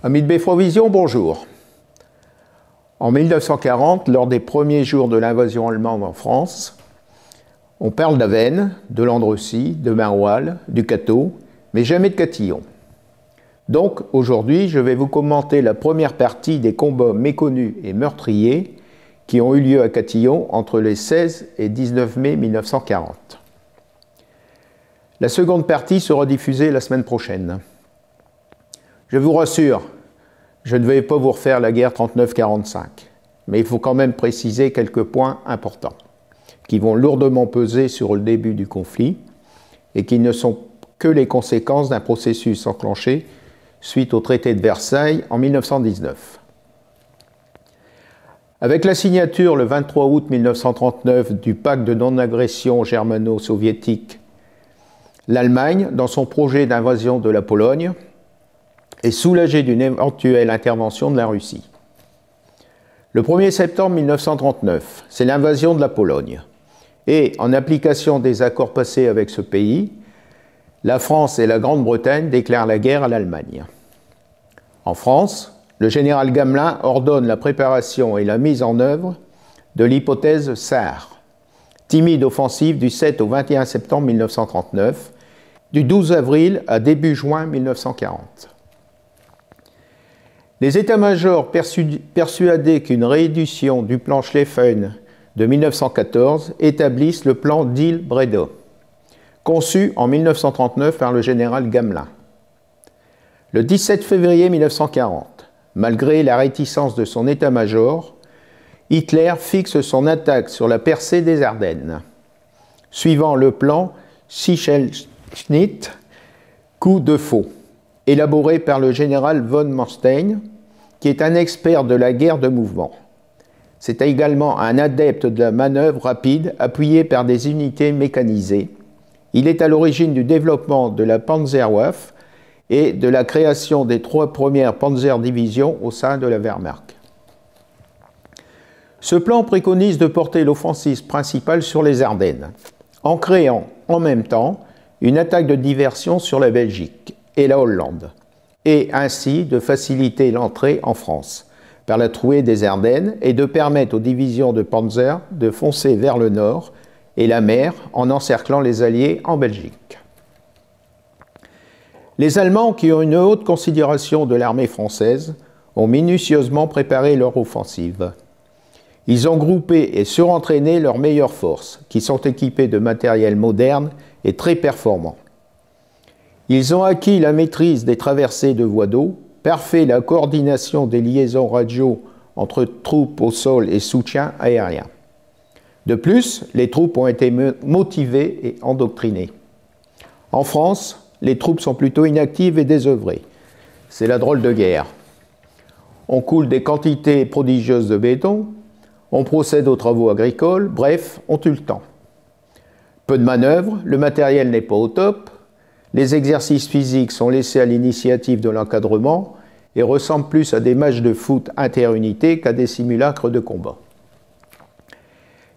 Amis de Befrovision, bonjour. En 1940, lors des premiers jours de l'invasion allemande en France, on parle d'Avesnes, de Landrecies, de Maroilles, du Cateau, mais jamais de Catillon. Donc aujourd'hui, je vais vous commenter la première partie des combats méconnus et meurtriers qui ont eu lieu à Catillon entre les 16 et 19 mai 1940. La seconde partie sera diffusée la semaine prochaine. Je vous rassure, je ne vais pas vous refaire la guerre 39-45, mais il faut quand même préciser quelques points importants qui vont lourdement peser sur le début du conflit et qui ne sont que les conséquences d'un processus enclenché suite au traité de Versailles en 1919. Avec la signature le 23 août 1939 du pacte de non-agression germano-soviétique, l'Allemagne, dans son projet d'invasion de la Pologne, est soulagée d'une éventuelle intervention de la Russie. Le 1er septembre 1939, c'est l'invasion de la Pologne. Et en application des accords passés avec ce pays, la France et la Grande-Bretagne déclarent la guerre à l'Allemagne. En France, le général Gamelin ordonne la préparation et la mise en œuvre de l'hypothèse Sarre, timide offensive du 7 au 21 septembre 1939, du 12 avril à début juin 1940. Les états-majors persuadés qu'une réédition du plan Schlieffen de 1914 établissent le plan Diehl-Breda, conçu en 1939 par le général Gamelin. Le 17 février 1940, malgré la réticence de son état-major, Hitler fixe son attaque sur la percée des Ardennes, suivant le plan Sichelschnitt, coup de faux, élaboré par le général von Manstein, qui est un expert de la guerre de mouvement. C'est également un adepte de la manœuvre rapide appuyée par des unités mécanisées. Il est à l'origine du développement de la Panzerwaffe et de la création des 3 premières Panzer-divisions au sein de la Wehrmacht. Ce plan préconise de porter l'offensive principale sur les Ardennes, en créant en même temps une attaque de diversion sur la Belgique et la Hollande, et ainsi de faciliter l'entrée en France par la trouée des Ardennes et de permettre aux divisions de Panzer de foncer vers le nord et la mer en encerclant les Alliés en Belgique. Les Allemands, qui ont une haute considération de l'armée française, ont minutieusement préparé leur offensive. Ils ont groupé et surentraîné leurs meilleures forces, qui sont équipées de matériel moderne et très performant. Ils ont acquis la maîtrise des traversées de voies d'eau, parfait la coordination des liaisons radio entre troupes au sol et soutien aérien. De plus, les troupes ont été motivées et endoctrinées. En France, les troupes sont plutôt inactives et désœuvrées. C'est la drôle de guerre. On coule des quantités prodigieuses de béton, on procède aux travaux agricoles, bref, on tue le temps. Peu de manœuvres, le matériel n'est pas au top, les exercices physiques sont laissés à l'initiative de l'encadrement et ressemblent plus à des matchs de foot interunités qu'à des simulacres de combat.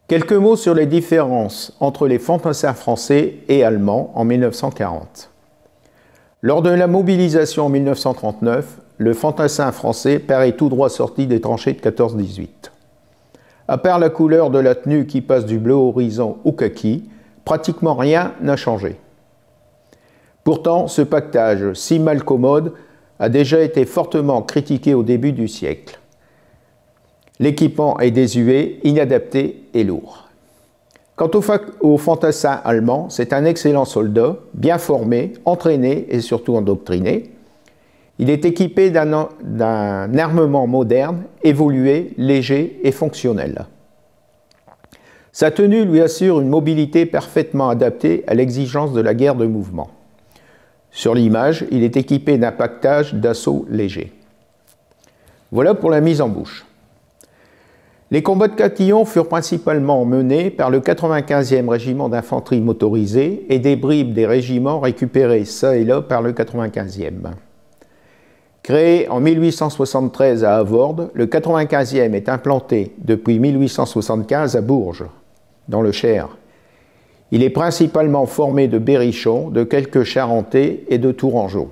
Quelques mots sur les différences entre les fantassins français et allemands en 1940. Lors de la mobilisation en 1939, le fantassin français paraît tout droit sorti des tranchées de 14-18. À part la couleur de la tenue qui passe du bleu horizon au kaki, pratiquement rien n'a changé. Pourtant, ce pactage si mal commode a déjà été fortement critiqué au début du siècle. L'équipement est désuet, inadapté et lourd. Quant au fantassin allemand, c'est un excellent soldat, bien formé, entraîné et surtout endoctriné. Il est équipé d'un armement moderne, évolué, léger et fonctionnel. Sa tenue lui assure une mobilité parfaitement adaptée à l'exigence de la guerre de mouvement. Sur l'image, il est équipé d'un pactage d'assaut léger. Voilà pour la mise en bouche. Les combats de Catillon furent principalement menés par le 95e régiment d'infanterie motorisée et des bribes des régiments récupérés çà et là par le 95e. Créé en 1873 à Avourde, le 95e est implanté depuis 1875 à Bourges, dans le Cher. Il est principalement formé de berrichons, de quelques charentais et de tourangeaux.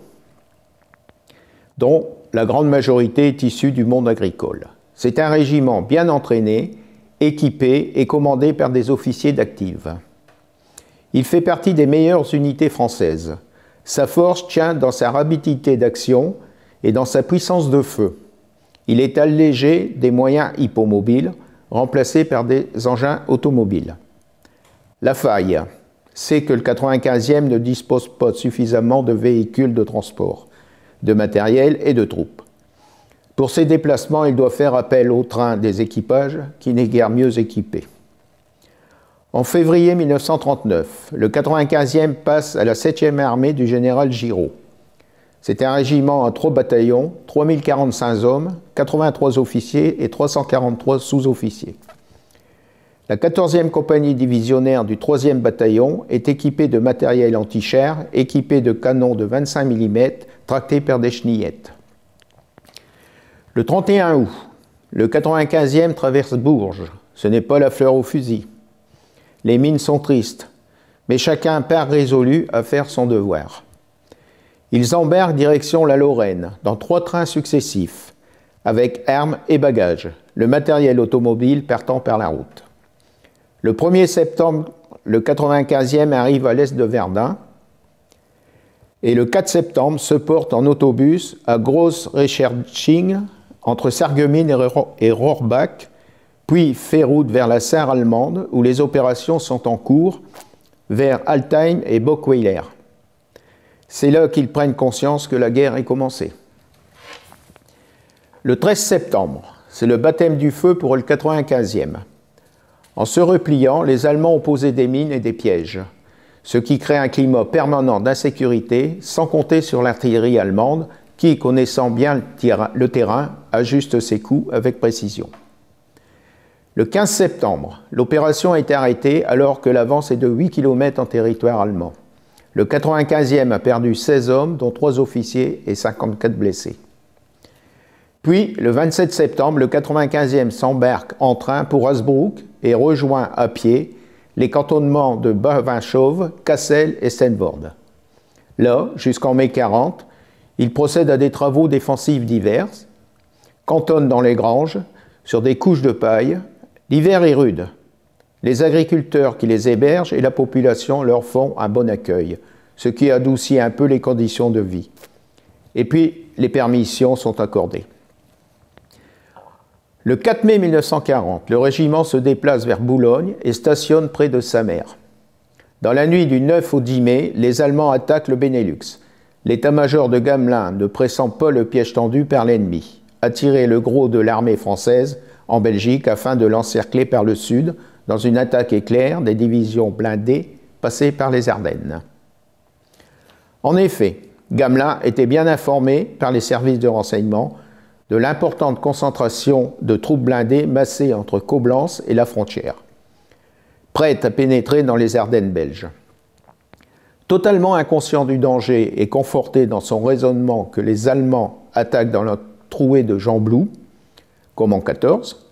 dont la grande majorité est issue du monde agricole. C'est un régiment bien entraîné, équipé et commandé par des officiers d'active. Il fait partie des meilleures unités françaises. Sa force tient dans sa rapidité d'action et dans sa puissance de feu. Il est allégé des moyens hippomobiles, remplacés par des engins automobiles. La faille, c'est que le 95e ne dispose pas suffisamment de véhicules de transport, de matériel et de troupes. Pour ses déplacements, il doit faire appel au train des équipages, qui n'est guère mieux équipé. En février 1939, le 95e passe à la 7e armée du général Giraud. C'est un régiment à 3 bataillons, 3045 hommes, 83 officiers et 343 sous-officiers. La 14e compagnie divisionnaire du 3e bataillon est équipée de matériel anti-char, équipée de canons de 25 mm tractés par des chenillettes. Le 31 août, le 95e traverse Bourges. Ce n'est pas la fleur au fusil. Les mines sont tristes, mais chacun part résolu à faire son devoir. Ils embarquent direction la Lorraine, dans 3 trains successifs, avec armes et bagages, le matériel automobile partant par la route. Le 1er septembre, le 95e arrive à l'est de Verdun, et le 4 septembre se porte en autobus à Groß-Recherching, entre Sarreguemines et Rohrbach, puis fait route vers la Sarre allemande, où les opérations sont en cours, vers Altheim et Bockweiler. C'est là qu'ils prennent conscience que la guerre est commencée. Le 13 septembre, c'est le baptême du feu pour le 95e. En se repliant, les Allemands ont posé des mines et des pièges, ce qui crée un climat permanent d'insécurité, sans compter sur l'artillerie allemande, qui, connaissant bien le terrain, ajuste ses coups avec précision. Le 15 septembre, l'opération est arrêtée alors que l'avance est de 8 km en territoire allemand. Le 95e a perdu 16 hommes, dont 3 officiers et 54 blessés. Puis, le 27 septembre, le 95e s'embarque en train pour Hasbrouck et rejoint à pied les cantonnements de Bavinchauve, Cassel et Steenvoorde. Là, jusqu'en mai 40, il procède à des travaux défensifs divers, cantonne dans les granges, sur des couches de paille. L'hiver est rude. Les agriculteurs qui les hébergent et la population leur font un bon accueil, ce qui adoucit un peu les conditions de vie. Et puis, les permissions sont accordées. Le 4 mai 1940, le régiment se déplace vers Boulogne et stationne près de Samer. Dans la nuit du 9 au 10 mai, les Allemands attaquent le Benelux. L'état-major de Gamelin ne pressent pas le piège tendu par l'ennemi, attirer le gros de l'armée française en Belgique afin de l'encercler par le sud dans une attaque éclair des divisions blindées passées par les Ardennes. En effet, Gamelin était bien informé par les services de renseignement de l'importante concentration de troupes blindées massées entre Coblence et la frontière, prêtes à pénétrer dans les Ardennes belges. Totalement inconscient du danger et conforté dans son raisonnement que les Allemands attaquent dans la trouée de Gembloux, comme en 14,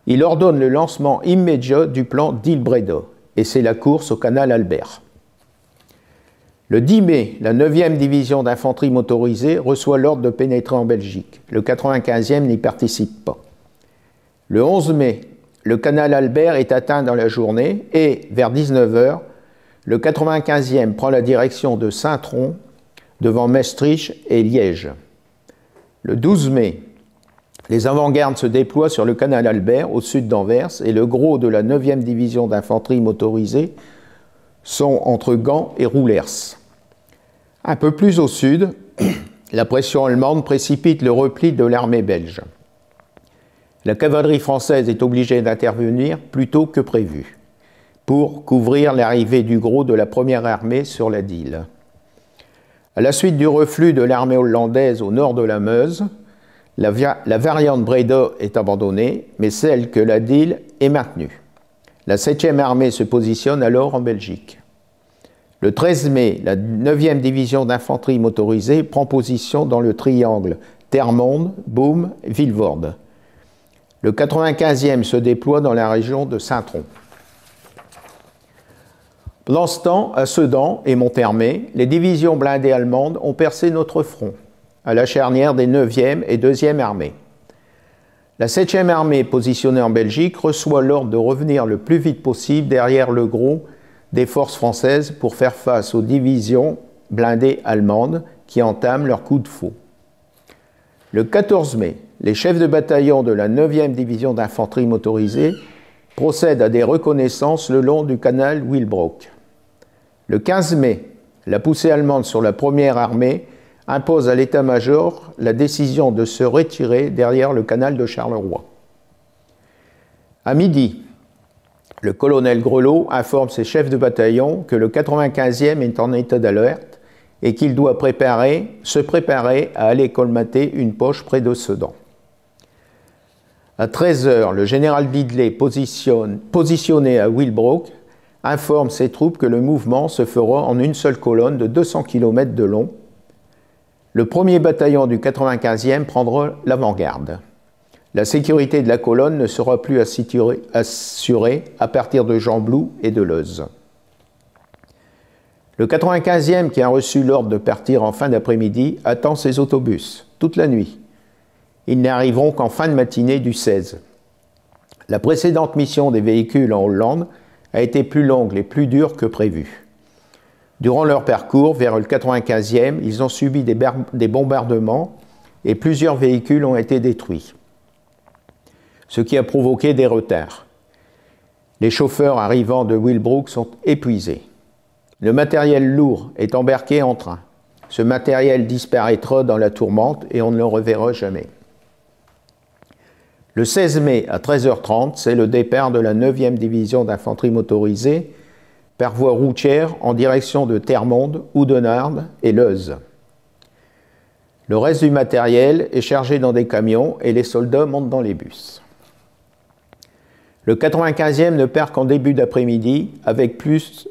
il ordonne le lancement immédiat du plan d'Il-Breda, et c'est la course au canal Albert. Le 10 mai, la 9e division d'infanterie motorisée reçoit l'ordre de pénétrer en Belgique. Le 95e n'y participe pas. Le 11 mai, le canal Albert est atteint dans la journée et, vers 19 h, le 95e prend la direction de Saint-Tron, devant Maestricht et Liège. Le 12 mai, les avant-gardes se déploient sur le canal Albert, au sud d'Anvers, et le gros de la 9e division d'infanterie motorisée sont entre Gand et Roulers. Un peu plus au sud, la pression allemande précipite le repli de l'armée belge. La cavalerie française est obligée d'intervenir plus tôt que prévu pour couvrir l'arrivée du gros de la première armée sur la Dyle. À la suite du reflux de l'armée hollandaise au nord de la Meuse, la variante Breda est abandonnée, mais celle que la Dyle est maintenue. La 7e armée se positionne alors en Belgique. Le 13 mai, la 9e division d'infanterie motorisée prend position dans le triangle Termonde, Boom, Vilvoorde. Le 95e se déploie dans la région de Saint-Tron. Pendant ce temps, à Sedan et Monthermé, les divisions blindées allemandes ont percé notre front. à la charnière des 9e et 2e armées. La 7e armée, positionnée en Belgique, reçoit l'ordre de revenir le plus vite possible derrière le gros des forces françaises pour faire face aux divisions blindées allemandes qui entament leur coup de faux. Le 14 mai, les chefs de bataillon de la 9e division d'infanterie motorisée procèdent à des reconnaissances le long du canal Willebroek. Le 15 mai, la poussée allemande sur la première armée impose à l'état-major la décision de se retirer derrière le canal de Charleroi. À midi, le colonel Grelot informe ses chefs de bataillon que le 95e est en état d'alerte et qu'il doit se préparer à aller colmater une poche près de Sedan. À 13 h, le général Didelé, positionné à Willebroek, informe ses troupes que le mouvement se fera en une seule colonne de 200 km de long. Le premier bataillon du 95e prendra l'avant-garde. La sécurité de la colonne ne sera plus assurée à partir de Gembloux et de Leuze. Le 95e, qui a reçu l'ordre de partir en fin d'après-midi, attend ses autobus toute la nuit. Ils n'arriveront qu'en fin de matinée du 16. La précédente mission des véhicules en Hollande a été plus longue et plus dure que prévu. Durant leur parcours vers le 95e, ils ont subi des bombardements et plusieurs véhicules ont été détruits, ce qui a provoqué des retards. Les chauffeurs arrivant de Willebroek sont épuisés. Le matériel lourd est embarqué en train. Ce matériel disparaîtra dans la tourmente et on ne le reverra jamais. Le 16 mai à 13h30, c'est le départ de la 9e division d'infanterie motorisée par voie routière en direction de Termonde, Oudenarde et Leuze. Le reste du matériel est chargé dans des camions et les soldats montent dans les bus. Le 95e ne part qu'en début d'après-midi avec plus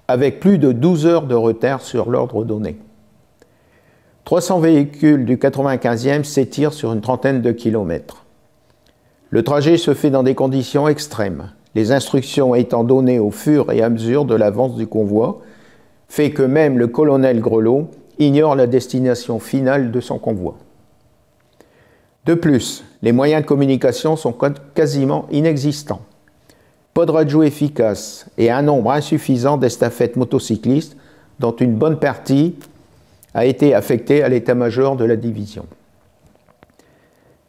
de 12 heures de retard sur l'ordre donné. 300 véhicules du 95e s'étirent sur une trentaine de kilomètres. Le trajet se fait dans des conditions extrêmes, les instructions étant données au fur et à mesure de l'avance du convoi, fait que même le colonel Grelot ignore la destination finale de son convoi. De plus, les moyens de communication sont quasiment inexistants. Pas de radio efficace et un nombre insuffisant d'estafettes motocyclistes, dont une bonne partie a été affectée à l'état-major de la division.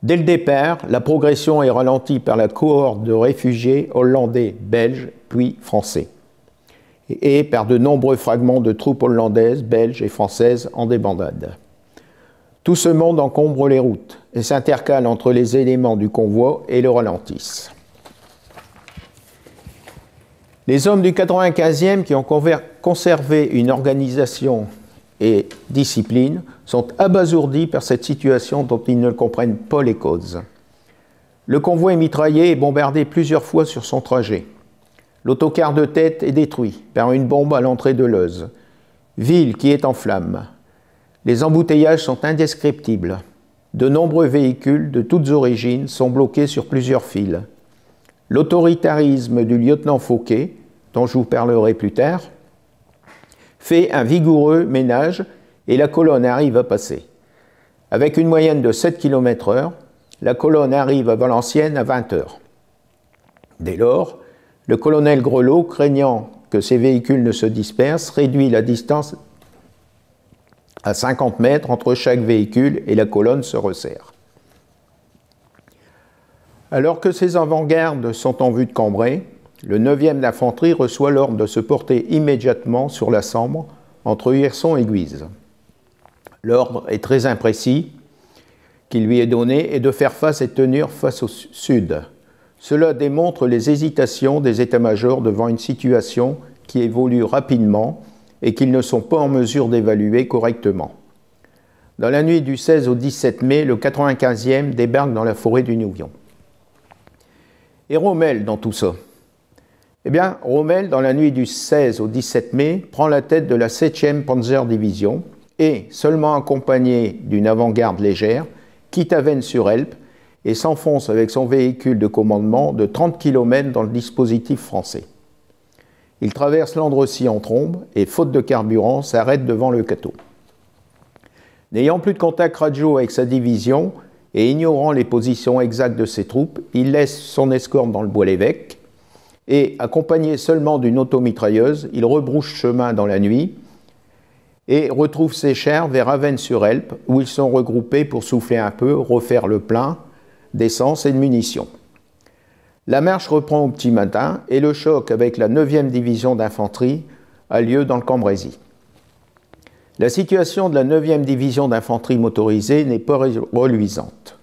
Dès le départ, la progression est ralentie par la cohorte de réfugiés hollandais, belges, puis français, et par de nombreux fragments de troupes hollandaises, belges et françaises en débandade. Tout ce monde encombre les routes et s'intercale entre les éléments du convoi et le ralentissent. Les hommes du 95e qui ont conservé une organisation et discipline sont abasourdis par cette situation dont ils ne comprennent pas les causes. Le convoi est mitraillé et bombardé plusieurs fois sur son trajet. L'autocar de tête est détruit par une bombe à l'entrée de Leuze, ville qui est en flammes. Les embouteillages sont indescriptibles. De nombreux véhicules de toutes origines sont bloqués sur plusieurs files. L'autoritarisme du lieutenant Fauquet, dont je vous parlerai plus tard, fait un vigoureux ménage et la colonne arrive à passer. Avec une moyenne de 7 km/h, la colonne arrive à Valenciennes à 20 h. Dès lors, le colonel Grelot, craignant que ces véhicules ne se dispersent, réduit la distance à 50 mètres entre chaque véhicule et la colonne se resserre. Alors que ces avant-gardes sont en vue de Cambrai, le 9e d'infanterie reçoit l'ordre de se porter immédiatement sur la Sambre, entre Hirson et Guise. L'ordre est très imprécis qui lui est donné et de faire face et tenir face au sud. Cela démontre les hésitations des états-majors devant une situation qui évolue rapidement et qu'ils ne sont pas en mesure d'évaluer correctement. Dans la nuit du 16 au 17 mai, le 95e débarque dans la forêt du Nouvion. Et Rommel dans tout ça? Eh bien, Rommel, dans la nuit du 16 au 17 mai, prend la tête de la 7e Panzer Division et, seulement accompagné d'une avant-garde légère, quitte Avesnes-sur-Helpe et s'enfonce avec son véhicule de commandement de 30 km dans le dispositif français. Il traverse l'Andrecy en trombe et, faute de carburant, s'arrête devant le Cateau. N'ayant plus de contact radio avec sa division et ignorant les positions exactes de ses troupes, il laisse son escorte dans le Bois-l'Évêque et, accompagné seulement d'une automitrailleuse, il rebrousse chemin dans la nuit et retrouve ses chars vers Avesnes-sur-Helpe, où ils sont regroupés pour souffler un peu, refaire le plein d'essence et de munitions. La marche reprend au petit matin et le choc avec la 9e division d'infanterie a lieu dans le Cambrésis. La situation de la 9e division d'infanterie motorisée n'est pas reluisante.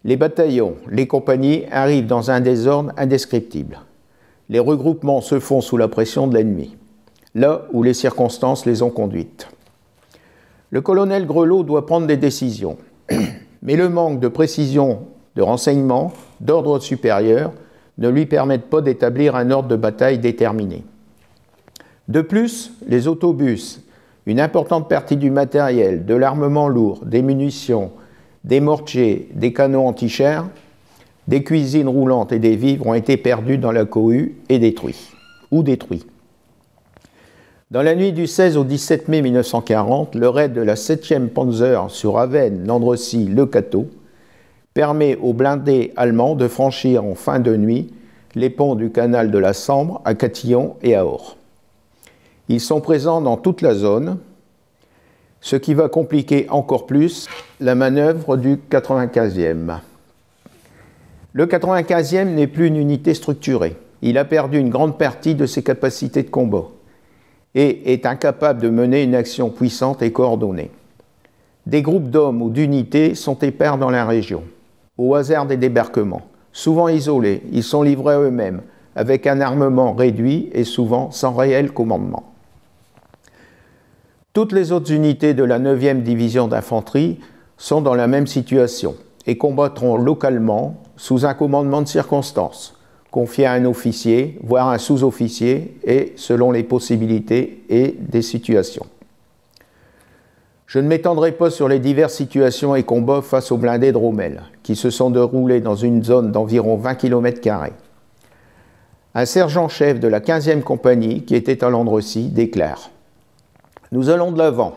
Les bataillons, les compagnies arrivent dans un désordre indescriptible. Les regroupements se font sous la pression de l'ennemi, là où les circonstances les ont conduites. Le colonel Grelot doit prendre des décisions, mais le manque de précision de renseignements d'ordre supérieur ne lui permettent pas d'établir un ordre de bataille déterminé. De plus, les autobus, une importante partie du matériel, de l'armement lourd, des munitions, des mortiers, des canons anti-chars, des cuisines roulantes et des vivres ont été perdus dans la cohue et détruits. Dans la nuit du 16 au 17 mai 1940, le raid de la 7e Panzer sur Avesnes, Landrecies, Le Cateau permet aux blindés allemands de franchir en fin de nuit les ponts du canal de la Sambre à Catillon et à Orre. Ils sont présents dans toute la zone, ce qui va compliquer encore plus la manœuvre du 95e. Le 95e n'est plus une unité structurée. Il a perdu une grande partie de ses capacités de combat et est incapable de mener une action puissante et coordonnée. Des groupes d'hommes ou d'unités sont épars dans la région, au hasard des débarquements. Souvent isolés, ils sont livrés à eux-mêmes, avec un armement réduit et souvent sans réel commandement. Toutes les autres unités de la 9e division d'infanterie sont dans la même situation et combattront localement sous un commandement de circonstance, confié à un officier, voire un sous-officier, et selon les possibilités et des situations. Je ne m'étendrai pas sur les diverses situations et combats face aux blindés de Rommel, qui se sont déroulés dans une zone d'environ 20 km². Un sergent-chef de la 15e compagnie, qui était à Landrecies, déclare « Nous allons de l'avant.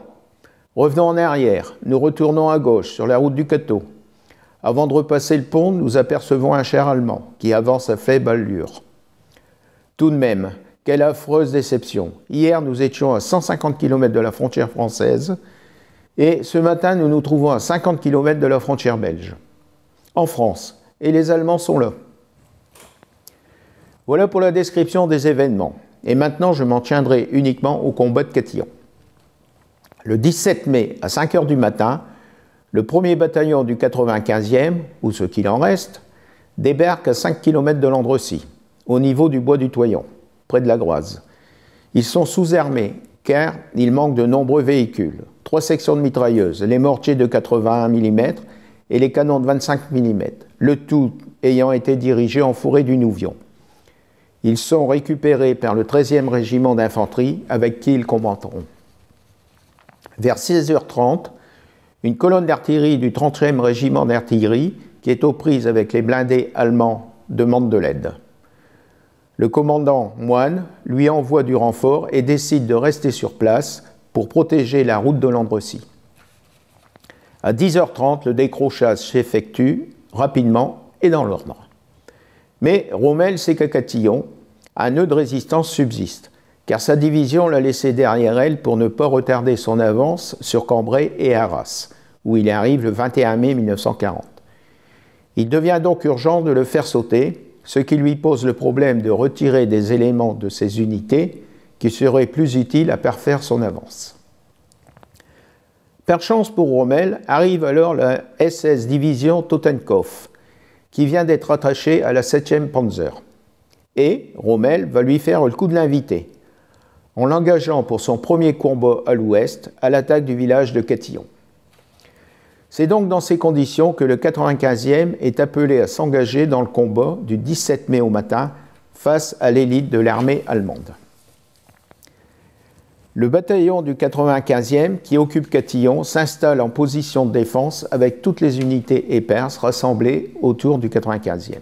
Revenons en arrière. Nous retournons à gauche, sur la route du Cateau. Avant de repasser le pont, nous apercevons un char allemand qui avance à faible allure. Tout de même, quelle affreuse déception. Hier, nous étions à 150 km de la frontière française et ce matin, nous nous trouvons à 50 km de la frontière belge. En France. Et les Allemands sont là. » Voilà pour la description des événements. Et maintenant, je m'en tiendrai uniquement au combat de Catillon. Le 17 mai, à 5 h du matin, le 1er bataillon du 95e, ou ce qu'il en reste, débarque à 5 km de Landrecies, au niveau du bois du Toyon, près de la Groise. Ils sont sous-armés, car il manque de nombreux véhicules. 3 sections de mitrailleuses, les mortiers de 81 mm et les canons de 25 mm, le tout ayant été dirigé en forêt du Nouvion. Ils sont récupérés par le 13e régiment d'infanterie avec qui ils combattront. Vers 16 h 30, une colonne d'artillerie du 30e régiment d'artillerie, qui est aux prises avec les blindés allemands, demande de l'aide. Le commandant Moine lui envoie du renfort et décide de rester sur place pour protéger la route de Landrecies. À 10 h 30, le décrochage s'effectue rapidement et dans l'ordre. Mais Rommel sait qu'à Catillon, un nœud de résistance subsiste, car sa division l'a laissé derrière elle pour ne pas retarder son avance sur Cambrai et Arras, où il arrive le 21 mai 1940. Il devient donc urgent de le faire sauter, ce qui lui pose le problème de retirer des éléments de ses unités qui seraient plus utiles à parfaire son avance. Par chance pour Rommel, arrive alors la SS Division Totenkopf, qui vient d'être attachée à la 7e Panzer. Et Rommel va lui faire le coup de l'invité, en l'engageant pour son premier combat à l'ouest, à l'attaque du village de Catillon. C'est donc dans ces conditions que le 95e est appelé à s'engager dans le combat du 17 mai au matin face à l'élite de l'armée allemande. Le bataillon du 95e, qui occupe Catillon, s'installe en position de défense avec toutes les unités éparses rassemblées autour du 95e.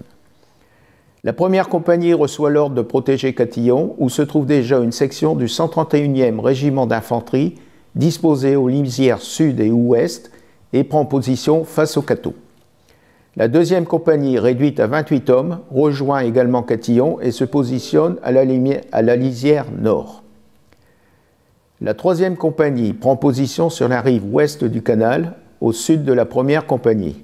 La première compagnie reçoit l'ordre de protéger Catillon, où se trouve déjà une section du 131e régiment d'infanterie disposée aux lisières sud et ouest et prend position face au Cateau. La deuxième compagnie, réduite à 28 hommes, rejoint également Catillon et se positionne à la lisière nord. La troisième compagnie prend position sur la rive ouest du canal, au sud de la première compagnie.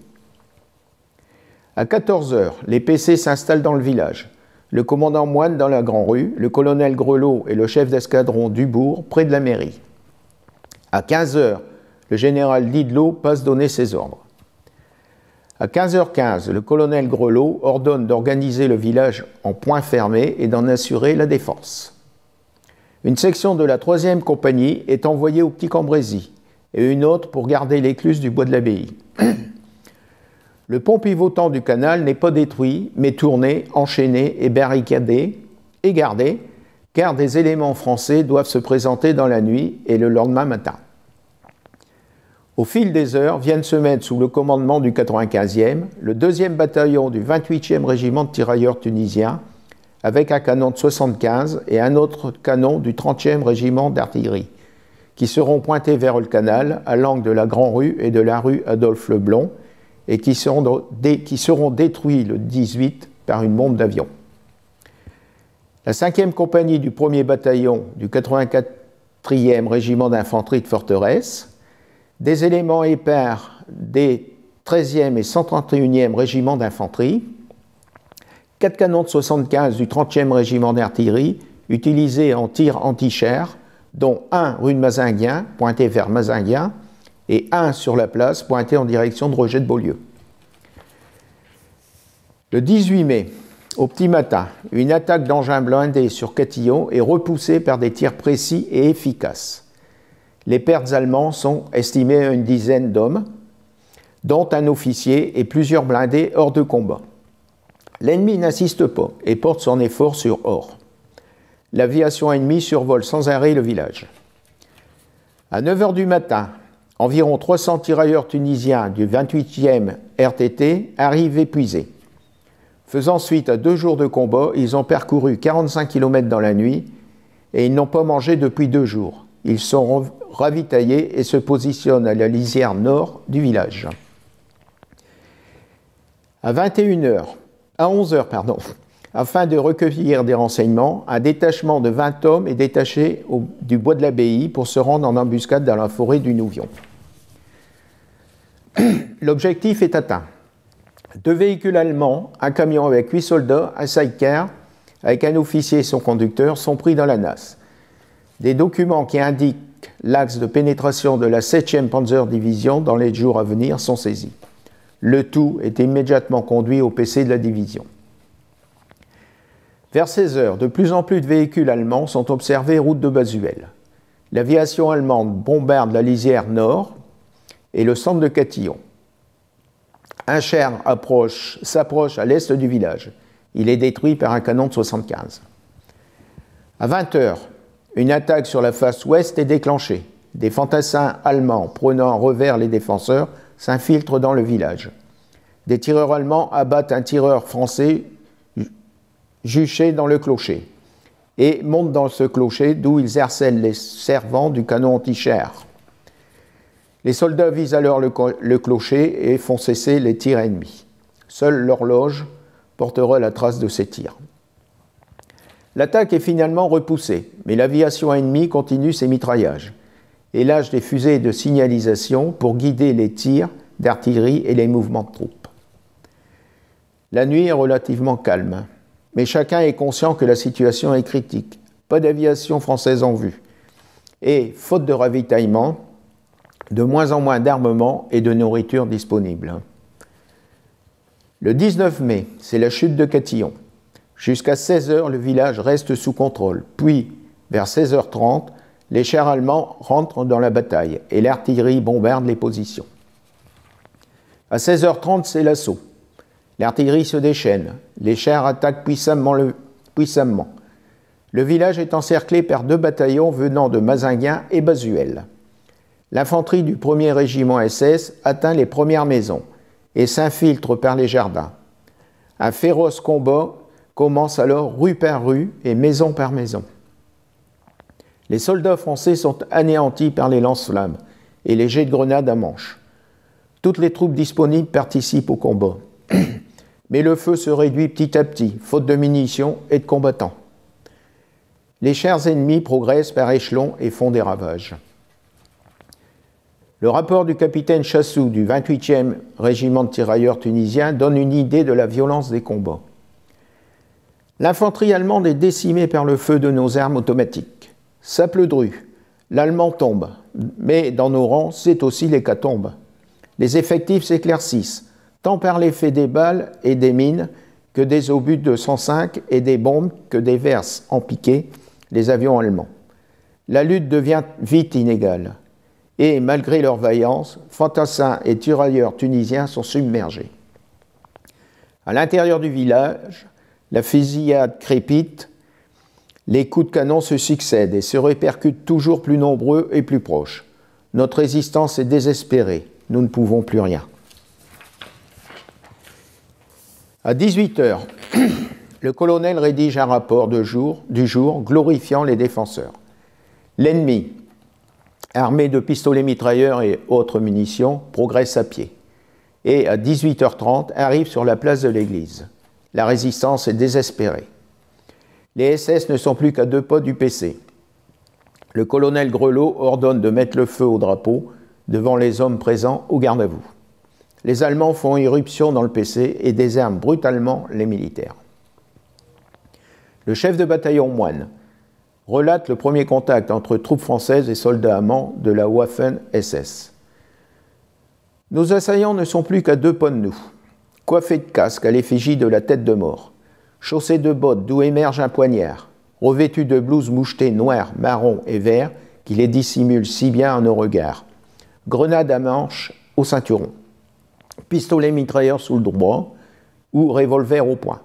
À 14 heures, les PC s'installent dans le village. Le commandant Moine dans la Grand-Rue, le colonel Grelot et le chef d'escadron Dubourg près de la mairie. À 15 heures, le général Didlot passe donner ses ordres. À 15h15, le colonel Grelot ordonne d'organiser le village en point fermé et d'en assurer la défense. Une section de la 3e compagnie est envoyée au Petit Cambrésis et une autre pour garder l'écluse du bois de l'Abbaye. Le pont pivotant du canal n'est pas détruit, mais tourné, enchaîné et barricadé et gardé, car des éléments français doivent se présenter dans la nuit et le lendemain matin. Au fil des heures, viennent se mettre sous le commandement du 95e, le 2e bataillon du 28e régiment de tirailleurs tunisiens, avec un canon de 75 et un autre canon du 30e régiment d'artillerie, qui seront pointés vers le canal, à l'angle de la Grand-Rue et de la rue Adolphe-Leblond, et qui seront détruits le 18 par une bombe d'avion. La 5e compagnie du 1er bataillon du 84e régiment d'infanterie de forteresse, des éléments épars des 13e et 131e régiments d'infanterie, 4 canons de 75 du 30e régiment d'artillerie utilisés en tir anti-char, dont un rue de Mazinguien, pointé vers Mazinguien, et un sur la place, pointé en direction de Roger de Beaulieu. Le 18 mai, au petit matin, une attaque d'engins blindés sur Catillon est repoussée par des tirs précis et efficaces. Les pertes allemandes sont estimées à une dizaine d'hommes, dont un officier et plusieurs blindés hors de combat. L'ennemi n'insiste pas et porte son effort sur Or. L'aviation ennemie survole sans arrêt le village. À 9 h du matin, environ 300 tirailleurs tunisiens du 28e RTT arrivent épuisés. Faisant suite à 2 jours de combat, ils ont parcouru 45 km dans la nuit et ils n'ont pas mangé depuis 2 jours. Ils sont ravitaillés et se positionnent à la lisière nord du village. À 11 h, afin de recueillir des renseignements, un détachement de 20 hommes est détaché du bois de l'Abbaye pour se rendre en embuscade dans la forêt du Nouvion. L'objectif est atteint. 2 véhicules allemands, un camion avec 8 soldats, un sidecar avec un officier et son conducteur sont pris dans la nasse. Des documents qui indiquent l'axe de pénétration de la 7e Panzer Division dans les jours à venir sont saisis. Le tout est immédiatement conduit au PC de la division. Vers 16 h, de plus en plus de véhicules allemands sont observés route de Basuel. L'aviation allemande bombarde la lisière nord et le centre de Catillon. Un char s'approche à l'est du village. Il est détruit par un canon de 75. À 20 h, une attaque sur la face ouest est déclenchée. Des fantassins allemands prenant en revers les défenseurs s'infiltrent dans le village. Des tireurs allemands abattent un tireur français juché dans le clocher et montent dans ce clocher d'où ils harcèlent les servants du canon anti-char. Les soldats visent alors le clocher et font cesser les tirs ennemis. Seule l'horloge portera la trace de ces tirs. L'attaque est finalement repoussée, mais l'aviation ennemie continue ses mitraillages et lâche des fusées de signalisation pour guider les tirs d'artillerie et les mouvements de troupes. La nuit est relativement calme, mais chacun est conscient que la situation est critique. Pas d'aviation française en vue. Et, faute de ravitaillement, de moins en moins d'armement et de nourriture disponible. Le 19 mai, c'est la chute de Catillon. Jusqu'à 16 h, le village reste sous contrôle. Puis, vers 16h30, les chars allemands rentrent dans la bataille et l'artillerie bombarde les positions. À 16h30, c'est l'assaut. L'artillerie se déchaîne. Les chars attaquent puissamment. Le village est encerclé par 2 bataillons venant de Mazinguien et Basuel. L'infanterie du 1er régiment SS atteint les premières maisons et s'infiltre par les jardins. Un féroce combat commence alors rue par rue et maison par maison. Les soldats français sont anéantis par les lance-flammes et les jets de grenades à manche. Toutes les troupes disponibles participent au combat. Mais le feu se réduit petit à petit, faute de munitions et de combattants. Les chers ennemis progressent par échelons et font des ravages. Le rapport du capitaine Chassou du 28e régiment de tirailleurs tunisiens donne une idée de la violence des combats. L'infanterie allemande est décimée par le feu de nos armes automatiques. Ça pleudrue, l'allemand tombe, mais dans nos rangs, c'est aussi l'hécatombe. Les effectifs s'éclaircissent, tant par l'effet des balles et des mines que des obus de 105 et des bombes que déversent en piqué les avions allemands. La lutte devient vite inégale. Et malgré leur vaillance, fantassins et tirailleurs tunisiens sont submergés. À l'intérieur du village, la fusillade crépite, les coups de canon se succèdent et se répercutent toujours plus nombreux et plus proches. Notre résistance est désespérée, nous ne pouvons plus rien. À 18h, le colonel rédige un rapport du jour glorifiant les défenseurs. L'ennemi, armé de pistolets mitrailleurs et autres munitions, progresse à pied. Et à 18h30, arrive sur la place de l'église. La résistance est désespérée. Les SS ne sont plus qu'à 2 pas du PC. Le colonel Grelot ordonne de mettre le feu au drapeau devant les hommes présents au garde-à-vous. Les Allemands font irruption dans le PC et désarment brutalement les militaires. Le chef de bataillon Moine relate le premier contact entre troupes françaises et soldats allemands de la Waffen-SS. Nos assaillants ne sont plus qu'à 2 pas de nous, coiffés de casques à l'effigie de la tête de mort, chaussés de bottes d'où émerge un poignard, revêtus de blouses mouchetées noires, marron et vert qui les dissimulent si bien à nos regards, grenades à manche au ceinturon, pistolets mitrailleurs sous le bras ou revolver au poing.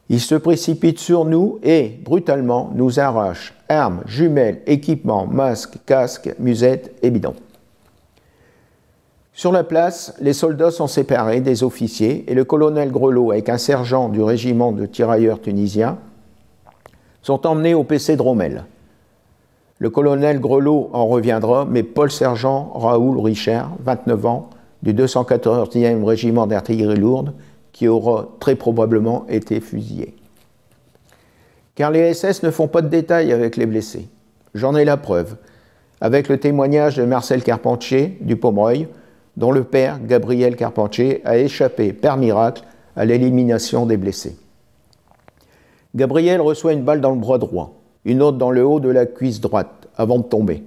Ils se précipitent sur nous et, brutalement, nous arrachent armes, jumelles, équipements, masques, casques, musettes et bidons. Sur la place, les soldats sont séparés des officiers et le colonel Grelot, avec un sergent du régiment de tirailleurs tunisiens, sont emmenés au PC de Rommel. Le colonel Grelot en reviendra, mais Paul-sergent Raoul Richard, 29 ans, du 214e régiment d'artillerie lourde, qui aura très probablement été fusillé. Car les SS ne font pas de détails avec les blessés. J'en ai la preuve, avec le témoignage de Marcel Carpentier du Pomereuil, dont le père, Gabriel Carpentier, a échappé par miracle à l'élimination des blessés. Gabriel reçoit une balle dans le bras droit, une autre dans le haut de la cuisse droite, avant de tomber.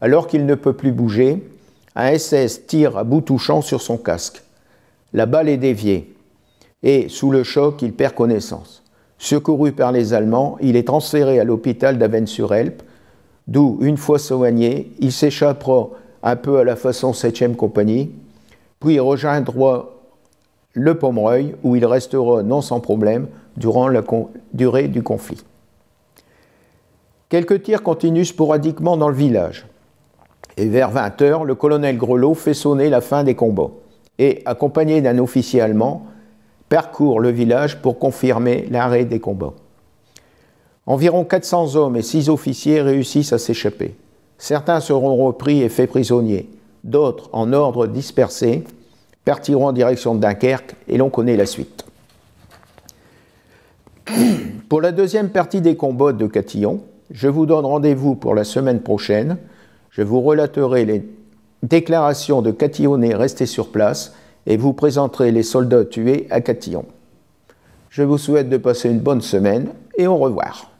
Alors qu'il ne peut plus bouger, un SS tire à bout touchant sur son casque. La balle est déviée. Et, sous le choc, il perd connaissance. Secouru par les Allemands, il est transféré à l'hôpital d'Avesnes-sur-Helpe, d'où, une fois soigné, il s'échappera un peu à la façon 7e compagnie, puis il rejoindra le Pomereuil, où il restera non sans problème durant la durée du conflit. Quelques tirs continuent sporadiquement dans le village. Et vers 20h, le colonel Grelot fait sonner la fin des combats et, accompagné d'un officier allemand, parcourt le village pour confirmer l'arrêt des combats. Environ 400 hommes et 6 officiers réussissent à s'échapper. Certains seront repris et faits prisonniers. D'autres, en ordre dispersé, partiront en direction de Dunkerque et l'on connaît la suite. Pour la deuxième partie des combats de Catillon, je vous donne rendez-vous pour la semaine prochaine. Je vous relaterai les déclarations de Catillonnais restés sur place et vous présenterai les soldats tués à Catillon. Je vous souhaite de passer une bonne semaine et au revoir.